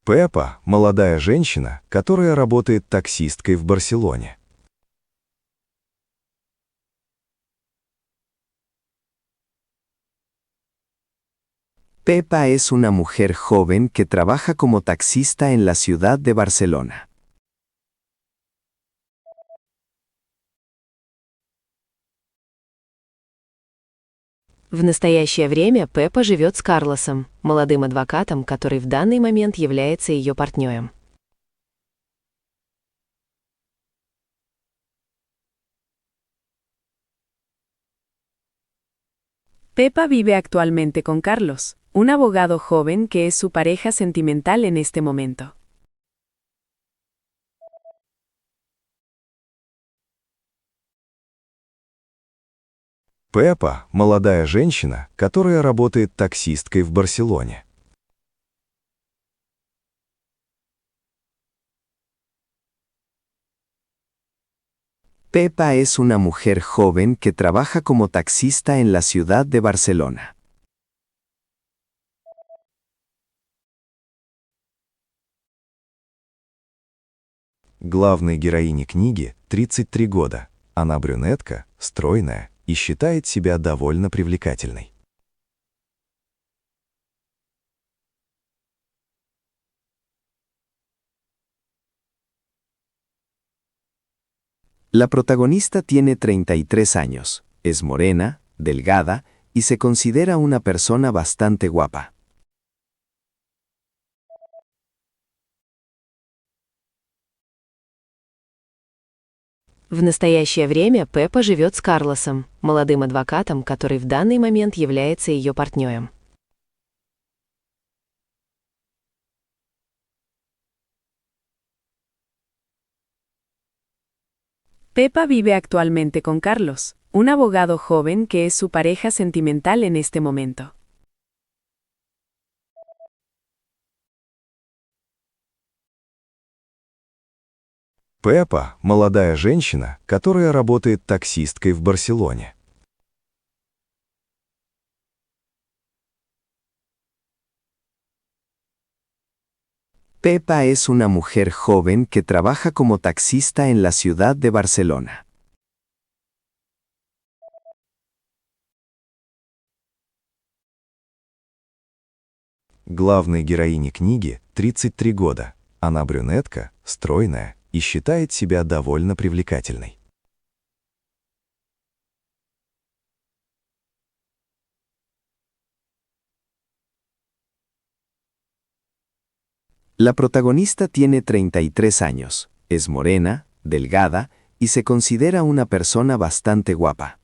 Пеппа– молодая женщина, которая работает таксисткой в Барселоне. Pepa es una mujer joven que trabaja como taxista en la ciudad de Barcelona. В настоящее время Пеппа живет с Карлосом, молодым адвокатом, который в данный момент является ее партнером. Pepa vive actualmente con Carlos, un abogado joven que es su pareja sentimental en este momento. Пеппа– молодая женщина, которая работает таксисткой в Барселоне. Pepa es una mujer joven que trabaja como taxista en la ciudad de Barcelona. Главной героине книги 33 года. Она брюнетка, стройная и считает себя довольно привлекательной. La protagonista tiene 33 años, es morena, delgada y se considera una persona bastante guapa. В настоящее время Пеппа живет с Карлосом, молодым адвокатом, который в данный момент является ее партнером. Pepa vive actualmente con Carlos, un abogado joven que es su pareja sentimental en este momento. Пеппа– молодая женщина, которая работает таксисткой в Барселоне. Pepa es una mujer joven que trabaja como taxista en la ciudad de Barcelona. Главной героине книги 33 года. Она брюнетка, стройная и считает себя довольно привлекательной. La protagonista tiene 33 años, es morena, delgada y se considera una persona bastante guapa.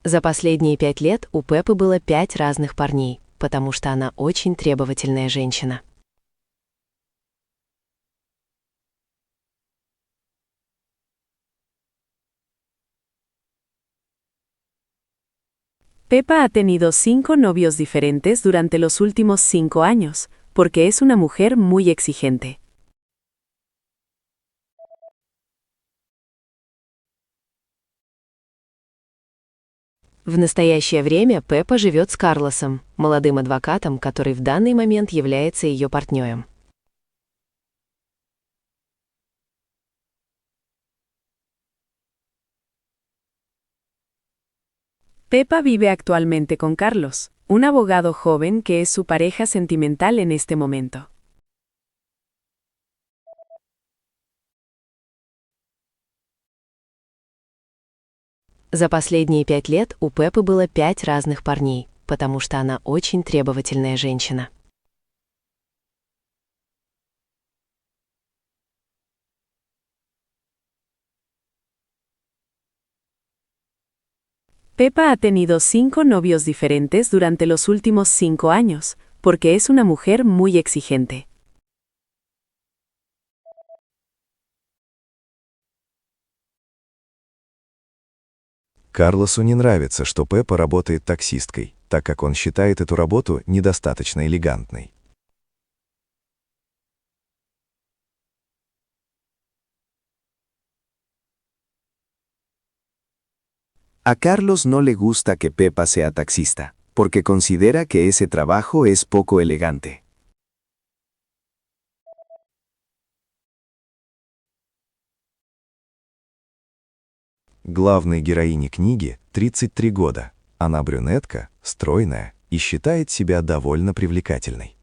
За последние 5 лет у Пеппы было 5 разных парней, потому что она очень требовательная женщина. Pepa ha tenido 5 novios diferentes durante los últimos 5 años, porque es una mujer muy exigente. В настоящее время Пеппа живет с Карлосом, молодым адвокатом, который в данный момент является ее партнером. Pepa vive actualmente con Carlos, un abogado joven que es su pareja sentimental en este momento. За последние 5 лет у Пеппы было 5 разных парней, потому что она очень требовательная женщина. Pepa ha tenido 5 novios diferentes durante los últimos 5 años, porque es una mujer muy exigente. Карлосу не нравится, что Пеппа работает таксисткой, так как он считает эту работу недостаточно элегантной. A Carlos no le gusta que Pepa sea taxista, porque considera que ese trabajo es poco elegante. Главной героине книги 33 года. Она брюнетка, стройная и считает себя довольно привлекательной.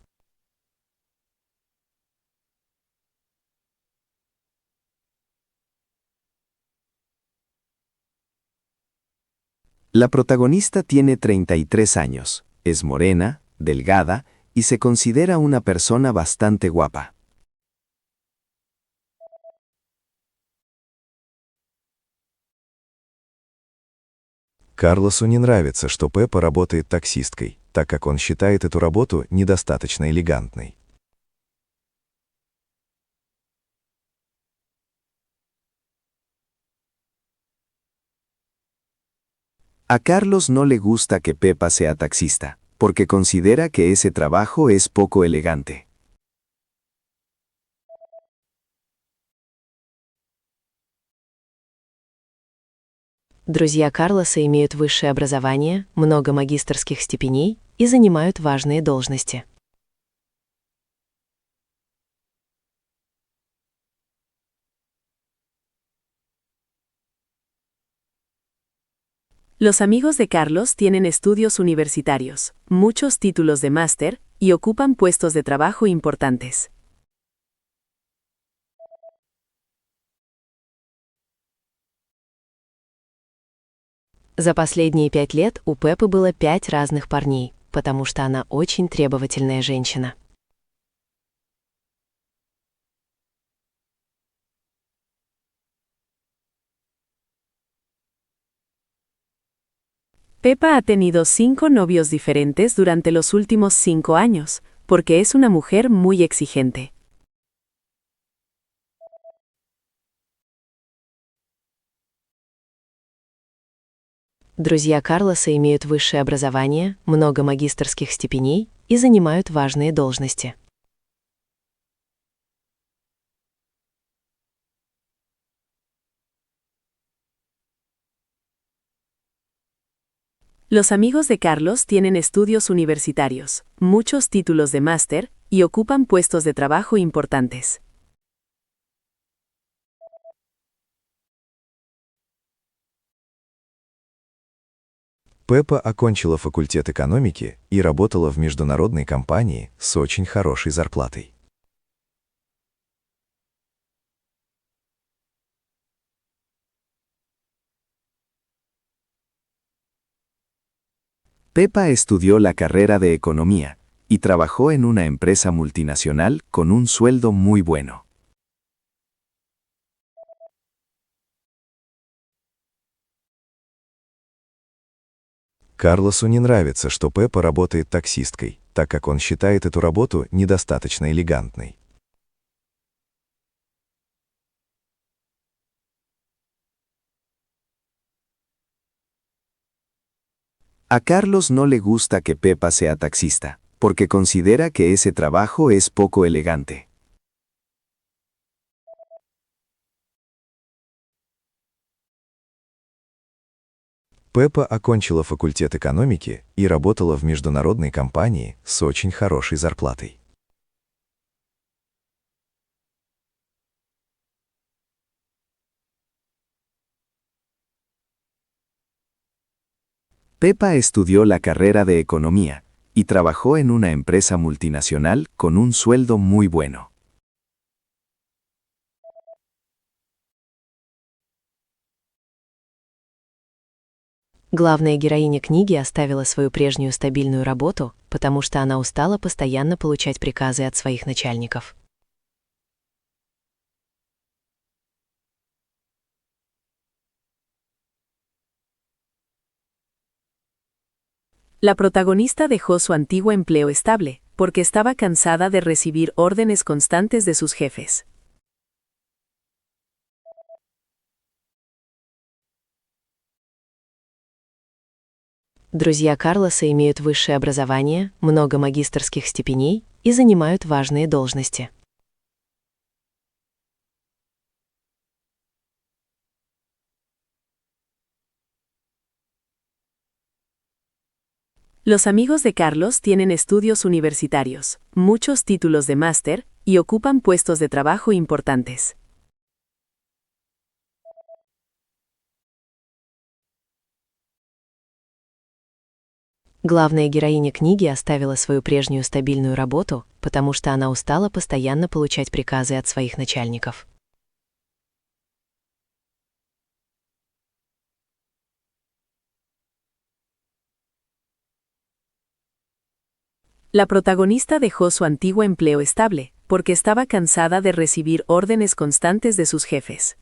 La protagonista tiene 33 años, es morena, delgada y se considera una persona bastante guapa. Карлосу не нравится, что Пеппа работает таксисткой, так как он считает эту работу недостаточно элегантной. A Carlos no le gusta que Pepa sea taxista, porque considera que ese trabajo es poco elegante. Друзья Карлоса имеют высшее образование, много магистерских степеней и занимают важные должности. Los amigos de Carlos tienen estudios universitarios, muchos títulos de máster y ocupan puestos de trabajo importantes. За последние 5 лет у Пеппы было 5 разных парней, потому что она очень требовательная женщина. Pepa ha tenido 5 novios diferentes durante los últimos 5 años, porque es una mujer muy exigente. Друзья Карлоса имеют высшее образование, много магистерских степеней и занимают важные должности. Los amigos de Carlos tienen estudios universitarios, muchos títulos de máster y ocupan puestos de trabajo importantes. Пеппа окончила факультет экономики и работала в международной компании с очень хорошей зарплатой. Pepa estudió la carrera de economía y trabajó en una empresa multinacional con un sueldo muy bueno. Карлосу не нравится, что Пеппа работает таксисткой, так как он считает эту работу недостаточно элегантной. A Carlos no le gusta que Pepa sea taxista, porque considera que ese trabajo es poco elegante. Пеппа окончила факультет экономики и работала в международной компании с очень хорошей зарплатой. Pepa estudió la carrera de economía y trabajó en una empresa multinacional con un sueldo muy bueno. Главная героиня книги оставила свою прежнюю стабильную работу, потому что она устала постоянно получать приказы от своих начальников. La protagonista dejó su antiguo empleo estable, porque estaba cansada de recibir órdenes constantes de sus jefes. Друзья Карлоса имеют высшее образование, много магистерских степеней и занимают важные должности. Los amigos de Carlos tienen estudios universitarios, muchos títulos de máster y ocupan puestos de trabajo importantes. Главная героиня книги оставила свою прежнюю стабильную работу, потому что она устала постоянно получать приказы от своих начальников. La protagonista dejó su antiguo empleo estable, porque estaba cansada de recibir órdenes constantes de sus jefes.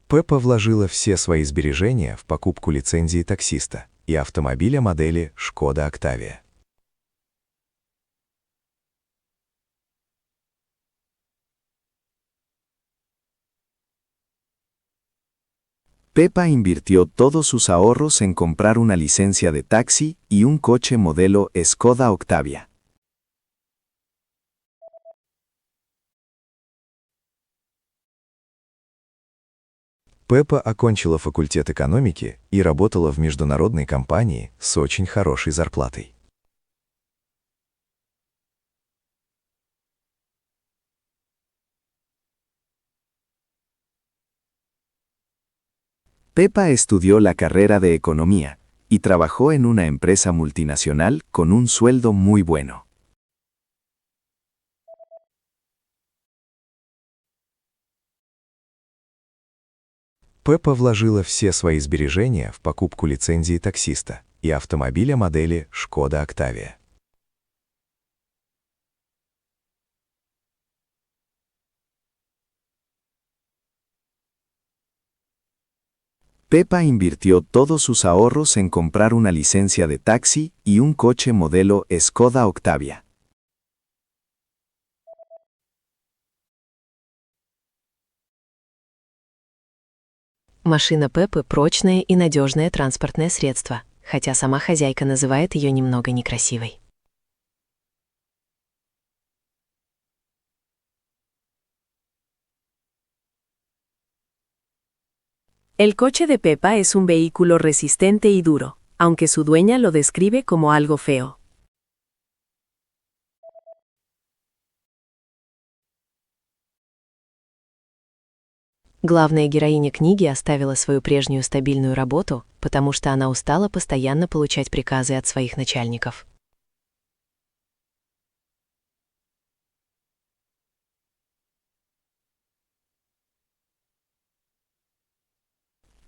Пеппа вложила все свои сбережения в покупку лицензии таксиста и автомобиля модели Шкода Октавия. Pepa invirtió todos sus ahorros en comprar una licencia de taxi y un coche modelo Skoda Octavia. Пеппа окончила факультет экономики и работала в международной компании с очень хорошей зарплатой. Pepa estudió la carrera de economía y trabajó en una empresa multinacional con un sueldo muy bueno. Пеппа вложила все свои сбережения в покупку лицензии таксиста и автомобиля модели Шкода Октавия. Pepa invirtió todos sus ahorros en comprar una licencia de taxi y un coche modelo Skoda Octavia. Машина Пеппы – прочное и надежное транспортное средство, хотя сама хозяйка называет ее немного некрасивой. El coche de Pepa es un vehículo resistente y duro, aunque su dueña lo describe como algo feo. Главная героиня книги оставила свою прежнюю стабильную работу, потому что она устала постоянно получать приказы от своих начальников.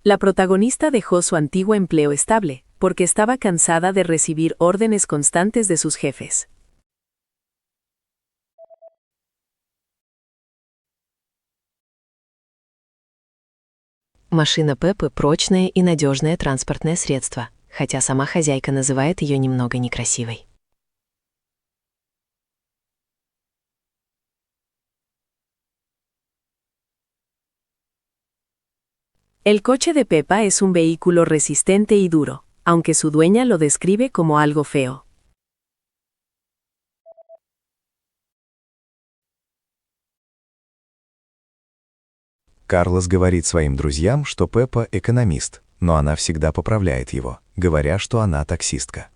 La protagonista dejó su antiguo empleo estable, porque estaba cansada de recibir órdenes constantes de sus jefes. Машина Пеппы – прочное и надежное транспортное средство, хотя сама хозяйка называет ее немного некрасивой. El coche de Pepa es un vehículo resistente y duro, aunque su dueña lo describe como algo feo. Карлос говорит своим друзьям, что Пеппа экономист, но она всегда поправляет его, говоря, что она таксистка.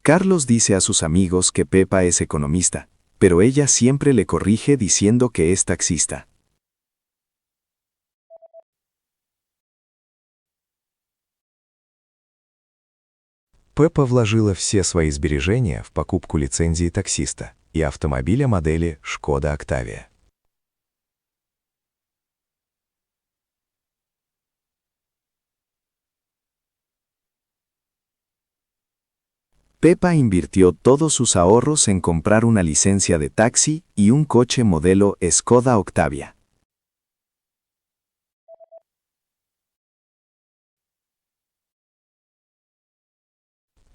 Carlos dice a sus amigos que Pepa es economista, pero ella siempre le corrige diciendo que es taxista. Пеппа вложила все свои сбережения в покупку лицензии таксиста и автомобиля модели Шкода Октавия. Pepa invirtió todos sus ahorros en comprar una licencia de taxi y un coche modelo Skoda Octavia.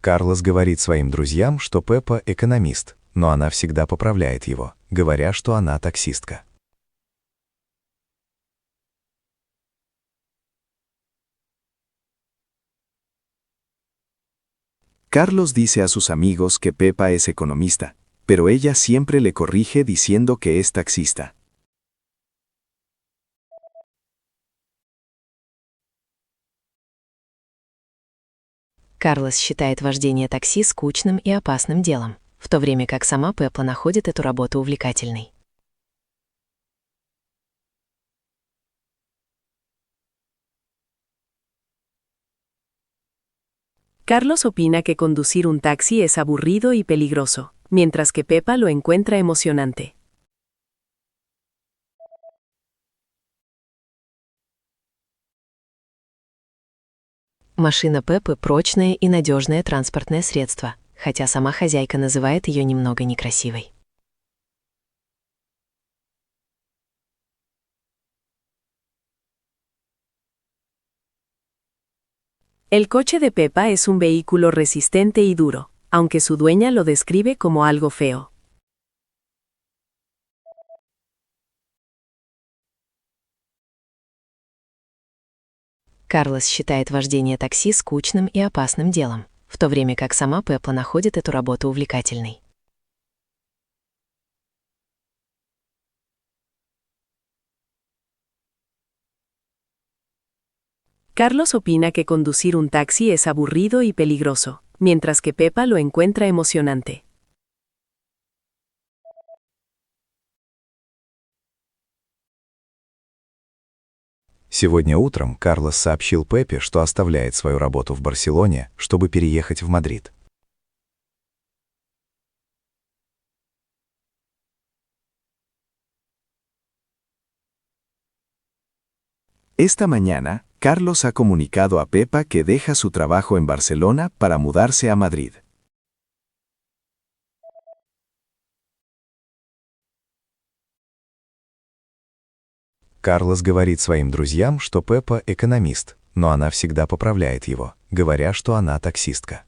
Карлос говорит своим друзьям, что Пеппа экономист, но она всегда поправляет его, говоря, что она таксистка. Carlos dice a sus amigos que Pepa es economista, pero ella siempre le corrige diciendo que es taxista. Карлос считает вождение такси скучным и опасным делом, в то время как сама Пеппа находит эту работу увлекательной. Carlos opina que conducir un taxi es aburrido y peligroso, mientras que Pepa lo encuentra emocionante. Машина Пеппы – прочное и надежное транспортное средство, хотя сама хозяйка называет ее немного некрасивой. El coche de Pepa es un vehículo resistente y duro, aunque su dueña lo describe como algo feo. Карлос считает вождение такси скучным и опасным делом, в то время как сама Пеппа находит эту работу увлекательной. Carlos opina que conducir un taxi es aburrido y peligroso, mientras que Pepa lo encuentra emocionante. Сегодня утром Карлос сообщил Пеппе, что оставляет свою работу в Барселоне, чтобы переехать в Мадрид. Esta mañana, Carlos ha comunicado a Pepa que deja su trabajo en Barcelona para mudarse a Madrid. Карлос говорит своим друзьям, что Пеппа экономист, но она всегда поправляет его, говоря, что она таксистка.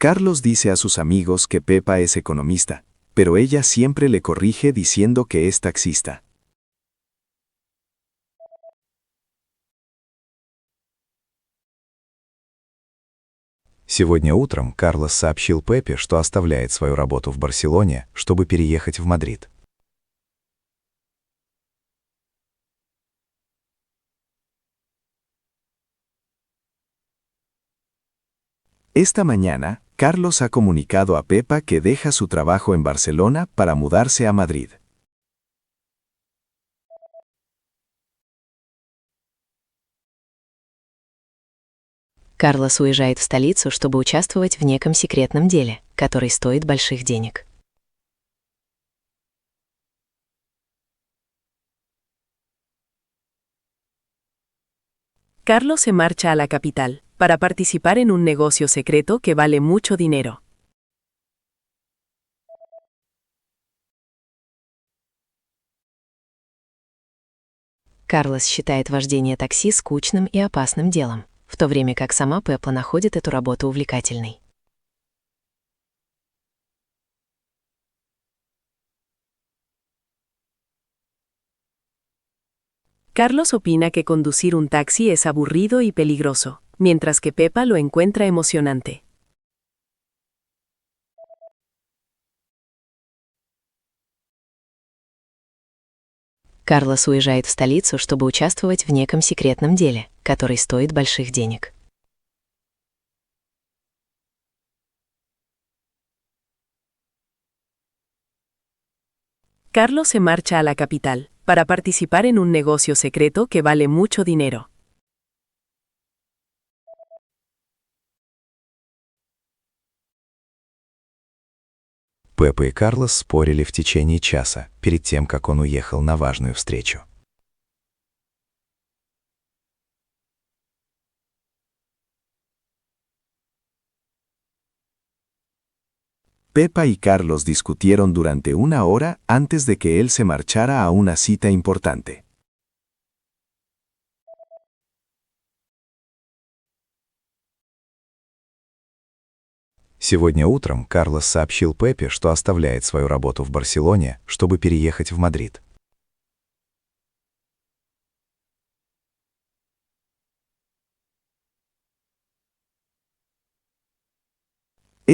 Carlos dice a sus amigos que Pepa es economista, pero ella siempre le corrige diciendo que es taxista. Сегодня утром Карлос сообщил Пеппе, что оставляет свою работу в Барселоне, чтобы переехать в Мадрид. Esta mañana, Carlos ha comunicado a Pepa que deja su trabajo en Barcelona para mudarse a Madrid. Карлос уезжает в столицу, чтобы участвовать в неком секретном деле, который стоит больших денег. Carlos se marcha a la capital para participar en un negocio secreto que vale mucho dinero. Карлос считает вождение такси скучным и опасным делом, в то время как сама Пеппа находит эту работу увлекательной. Carlos opina que conducir un taxi es aburrido y peligroso, mientras que Pepa lo encuentra emocionante. Карлос уезжает в столицу, чтобы участвовать в неком секретном деле, который стоит больших денег. Carlos se marcha a la capital para participar en un negocio secreto que vale mucho dinero. Пеппа и Карлос спорили в течение часа, перед тем, как он уехал на важную встречу. Pepa y Carlos discutieron durante una hora antes de que él se marchara a una cita importante. Сегодня утром Карлос сообщил Пеппе, что оставляет свою работу в Барселоне, чтобы переехать в Мадрид.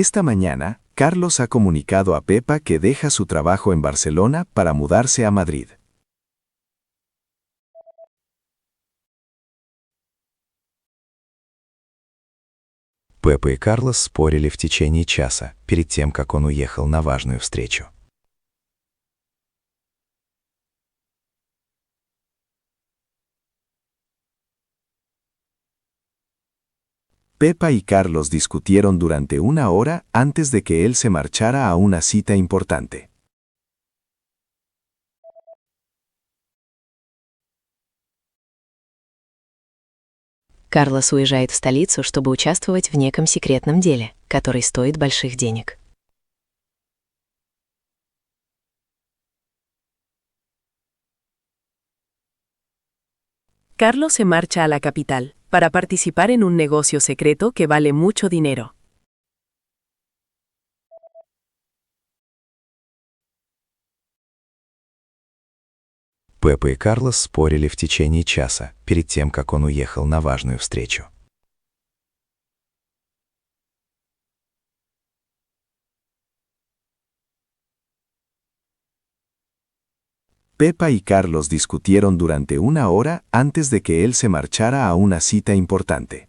Esta mañana, Carlos ha comunicado a Pepa que deja su trabajo en Barcelona para mudarse a Madrid. Пеппа и Карлос спорили в течение часа, перед тем, как он уехал на важную встречу. Pepa y Carlos discutieron durante una hora antes de que él se marchara a una cita importante. Карлос уезжает в столицу, чтобы участвовать в неком секретном деле, который стоит больших денег. Carlos se marcha a la capital para participar en un negocio secreto que vale mucho dinero. Пеппа и Карлос спорили в течение часа, перед тем, как он уехал на важную встречу. Pepa y Carlos discutieron durante una hora antes de que él se marchara a una cita importante.